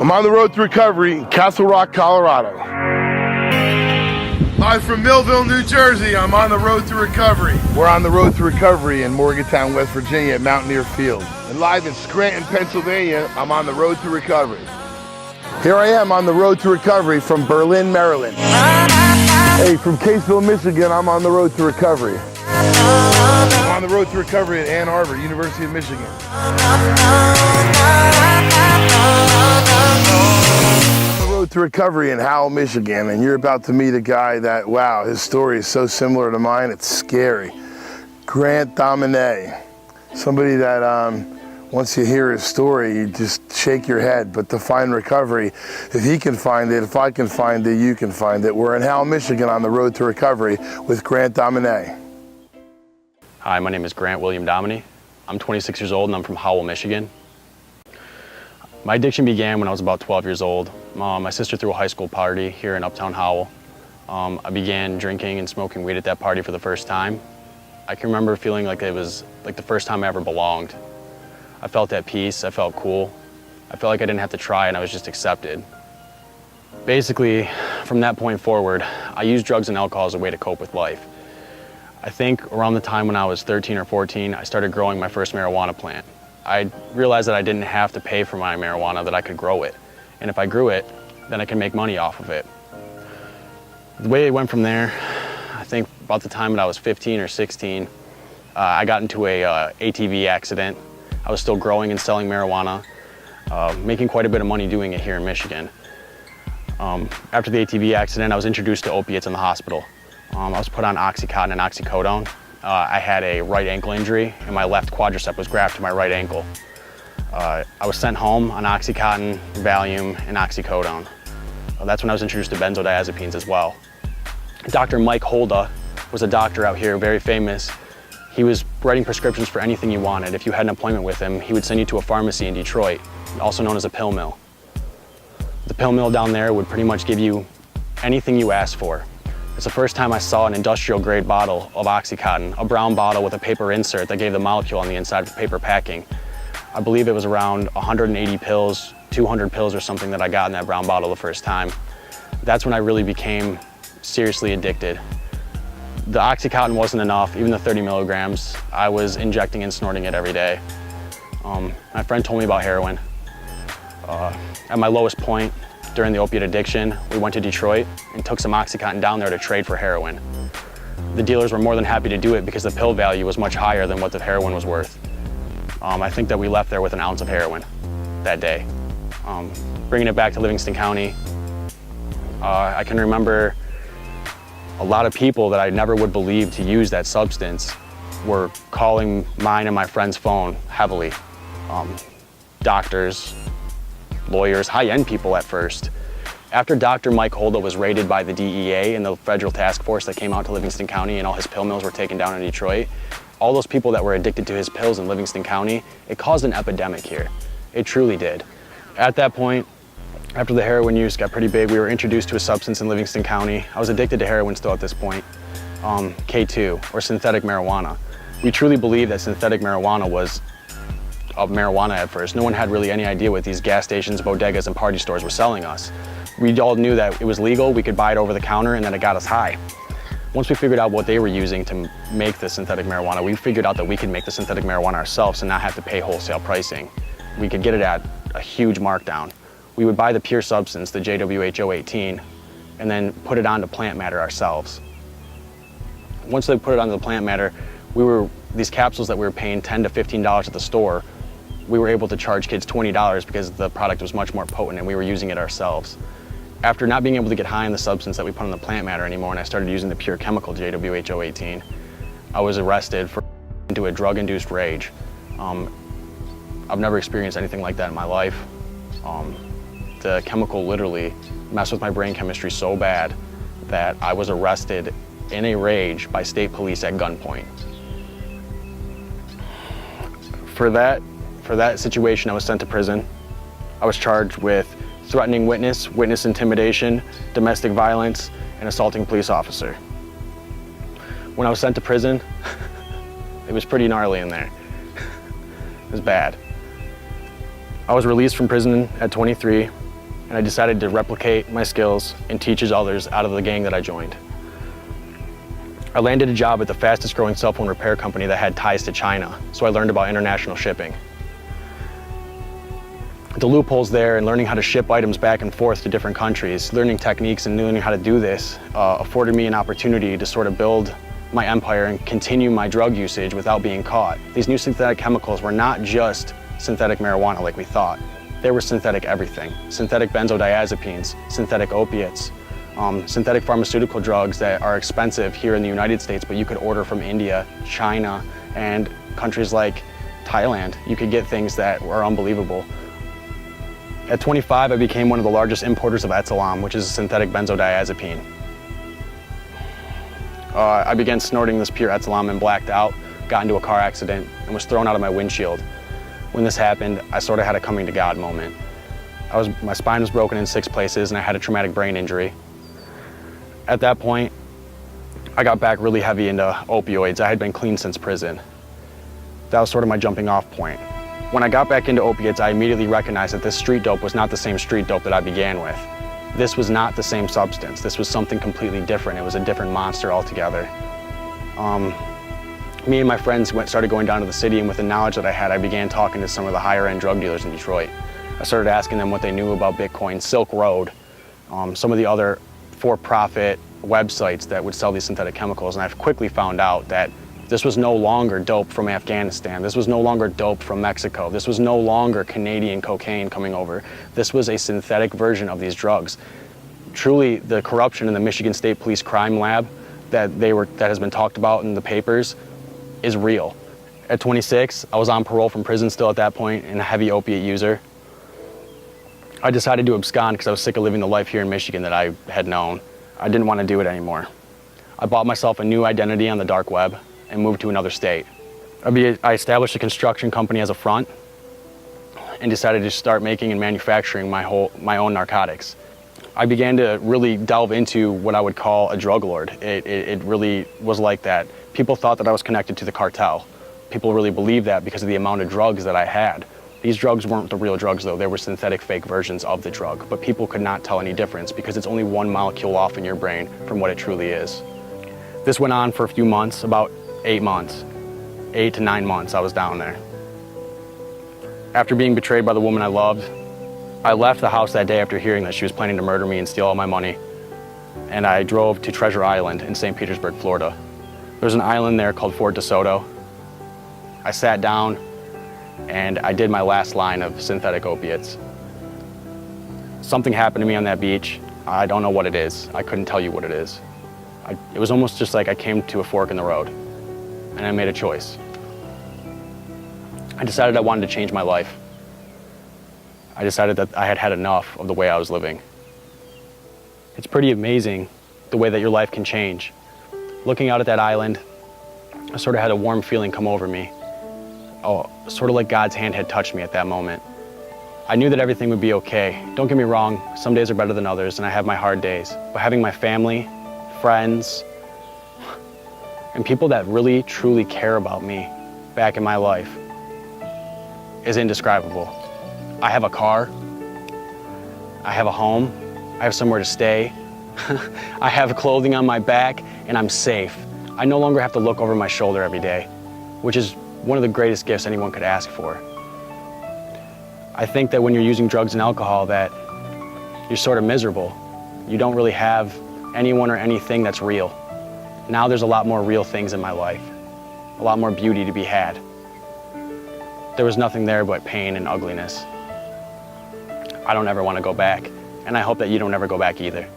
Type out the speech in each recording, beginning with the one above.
I'm on the road to recovery in Castle Rock, Colorado. Live from Millville, New Jersey, I'm on the road to recovery. We're on the road to recovery in Morgantown, West Virginia at Mountaineer Field. And live in Scranton, Pennsylvania, I'm on the road to recovery. Here I am on the road to recovery from Berlin, Maryland. Hey, from Caseville, Michigan, I'm on the road to recovery. I'm on the road to recovery at Ann Arbor, University of Michigan. To recovery in Howell, Michigan, and you're about to meet a guy that, wow, his story is so similar to mine, it's scary. Grant Domeni, somebody that once you hear his story, you just shake your head. But to find recovery, if he can find it, if I can find it, you can find it. We're in Howell, Michigan on the road to recovery with Grant Domeni. Hi, my name is Grant William Domeni. I'm 26 years old and I'm from Howell, Michigan. My addiction began when I was about 12 years old. My sister threw a high school party here in Uptown Howell. I began drinking and smoking weed at that party for the first time. I can remember feeling like it was like the first time I ever belonged. I felt at peace, I felt cool. I felt like I didn't have to try and I was just accepted. Basically, from that point forward, I used drugs and alcohol as a way to cope with life. I think around the time when I was 13 or 14, I started growing my first marijuana plant. I realized that I didn't have to pay for my marijuana, that I could grow it. And if I grew it, then I could make money off of it. The way it went from there, I think about the time that I was 15 or 16, I got into a ATV accident. I was still growing and selling marijuana, making quite a bit of money doing it here in Michigan. After the ATV accident, I was introduced to opiates in the hospital. I was put on Oxycontin and oxycodone. I had a right ankle injury and my left quadricep was grafted to my right ankle. I was sent home on Oxycontin, Valium, and oxycodone. That's when I was introduced to benzodiazepines as well. Dr. Mike Holda was a doctor out here, very famous. He was writing prescriptions for anything you wanted. If you had an appointment with him, he would send you to a pharmacy in Detroit, also known as a pill mill. The pill mill down there would pretty much give you anything you asked for. It's the first time I saw an industrial grade bottle of Oxycontin, a brown bottle with a paper insert that gave the molecule on the inside of paper packing. I believe it was around 180 pills, 200 pills or something that I got in that brown bottle the first time. That's when I really became seriously addicted. The Oxycontin wasn't enough, even the 30 milligrams. I was injecting and snorting it every day. My friend told me about heroin. At my lowest point, during the opiate addiction, we went to Detroit and took some Oxycontin down there to trade for heroin. The dealers were more than happy to do it because the pill value was much higher than what the heroin was worth. I think that we left there with an ounce of heroin that day. Bringing it back to Livingston County, I can remember a lot of people that I never would believe to use that substance were calling mine and my friend's phone heavily. Doctors, lawyers, high-end people at first. After Dr. Mike Holda was raided by the DEA and the federal task force that came out to Livingston County and all his pill mills were taken down in Detroit, all those people that were addicted to his pills in Livingston County, it caused an epidemic here. It truly did. At that point, after the heroin use got pretty big, we were introduced to a substance in Livingston County. I was addicted to heroin still at this point, K2, or synthetic marijuana. We truly believed that synthetic marijuana was of marijuana at first. No one had really any idea what these gas stations, bodegas, and party stores were selling us. We all knew that it was legal, we could buy it over the counter, and that it got us high. Once we figured out what they were using to make the synthetic marijuana, we figured out that we could make the synthetic marijuana ourselves and not have to pay wholesale pricing. We could get it at a huge markdown. We would buy the pure substance, the JWH-018, and then put it onto plant matter ourselves. Once they put it onto the plant matter, these capsules that we were paying $10 to $15 at the store, we were able to charge kids $20 because the product was much more potent and we were using it ourselves. After not being able to get high on the substance that we put on the plant matter anymore and I started using the pure chemical JWH-018, I was arrested into a drug-induced rage. I've never experienced anything like that in my life. The chemical literally messed with my brain chemistry so bad that I was arrested in a rage by state police at gunpoint. For that situation, I was sent to prison. I was charged with threatening witness, witness intimidation, domestic violence, and assaulting a police officer. When I was sent to prison, it was pretty gnarly in there. It was bad. I was released from prison at 23. and I decided to replicate my skills and teach others out of the gang that I joined. I landed a job at the fastest growing cell phone repair company that had ties to China, so I learned about international shipping. The loopholes there and learning how to ship items back and forth to different countries, learning techniques and learning how to do this afforded me an opportunity to sort of build my empire and continue my drug usage without being caught. These new synthetic chemicals were not just synthetic marijuana like we thought. They were synthetic everything. Synthetic benzodiazepines, synthetic opiates, synthetic pharmaceutical drugs that are expensive here in the United States, but you could order from India, China, and countries like Thailand. You could get things that were unbelievable. At 25, I became one of the largest importers of Etzolam, which is a synthetic benzodiazepine. I began snorting this pure Etzolam and blacked out, got into a car accident, and was thrown out of my windshield. When this happened, I sort of had a coming to God moment. My spine was broken in 6 places and I had a traumatic brain injury. At that point, I got back really heavy into opioids. I had been clean since prison. That was sort of my jumping off point. When I got back into opiates, I immediately recognized that this street dope was not the same street dope that I began with. This was not the same substance. This was something completely different. It was a different monster altogether. Me and my friends started going down to the city, and with the knowledge that I had, I began talking to some of the higher end drug dealers in Detroit. I started asking them what they knew about Bitcoin, Silk Road, some of the other for-profit websites that would sell these synthetic chemicals, and I've quickly found out that this was no longer dope from Afghanistan. This was no longer dope from Mexico. This was no longer Canadian cocaine coming over. This was a synthetic version of these drugs. Truly, the corruption in the Michigan State Police crime lab that has been talked about in the papers is real. At 26, I was on parole from prison still at that point and a heavy opiate user. I decided to abscond because I was sick of living the life here in Michigan that I had known. I didn't want to do it anymore. I bought myself a new identity on the dark web and moved to another state. I established a construction company as a front and decided to start making and manufacturing my own narcotics. I began to really delve into what I would call a drug lord. It really was like that. People thought that I was connected to the cartel. People really believed that because of the amount of drugs that I had. These drugs weren't the real drugs though, they were synthetic fake versions of the drug, but people could not tell any difference because it's only one molecule off in your brain from what it truly is. This went on for a few months, about 8 months. 8 to 9 months I was down there. After being betrayed by the woman I loved, I left the house that day after hearing that she was planning to murder me and steal all my money, and I drove to Treasure Island in St. Petersburg, Florida. There's an island there called Fort DeSoto. I sat down and I did my last line of synthetic opiates. Something happened to me on that beach. I don't know what it is. I couldn't tell you what it is. It was almost just like I came to a fork in the road and I made a choice. I decided I wanted to change my life. I decided that I had had enough of the way I was living. It's pretty amazing the way that your life can change. Looking out at that island, I sort of had a warm feeling come over me. Oh, sort of like God's hand had touched me at that moment. I knew that everything would be okay. Don't get me wrong, some days are better than others and I have my hard days. But having my family, friends, and people that really truly care about me back in my life is indescribable. I have a car, I have a home, I have somewhere to stay, I have clothing on my back, and I'm safe. I no longer have to look over my shoulder every day, which is one of the greatest gifts anyone could ask for. I think that when you're using drugs and alcohol that you're sort of miserable. You don't really have anyone or anything that's real. Now there's a lot more real things in my life, a lot more beauty to be had. There was nothing there but pain and ugliness. I don't ever want to go back, and I hope that you don't ever go back either.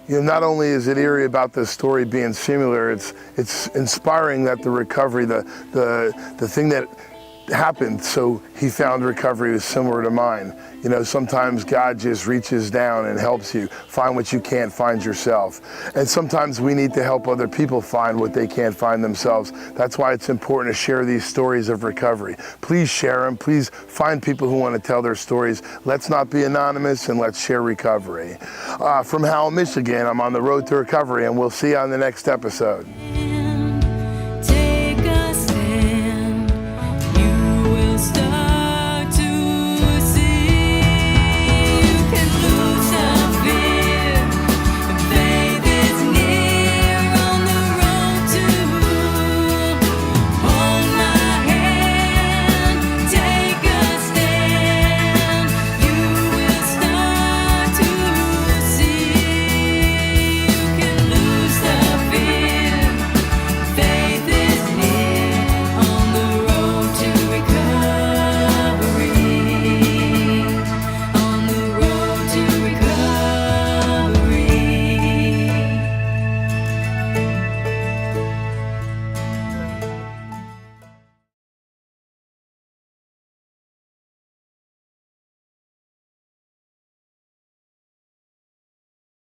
You know, not only is it eerie about this story being similar, it's inspiring that the recovery, the thing that happened, so he found recovery was similar to mine. You know, sometimes God just reaches down and helps you find what you can't find yourself. And sometimes we need to help other people find what they can't find themselves. That's why it's important to share these stories of recovery. Please share them. Please find people who want to tell their stories. Let's not be anonymous and let's share recovery. From Howell, Michigan, I'm on the road to recovery, and we'll see you on the next episode.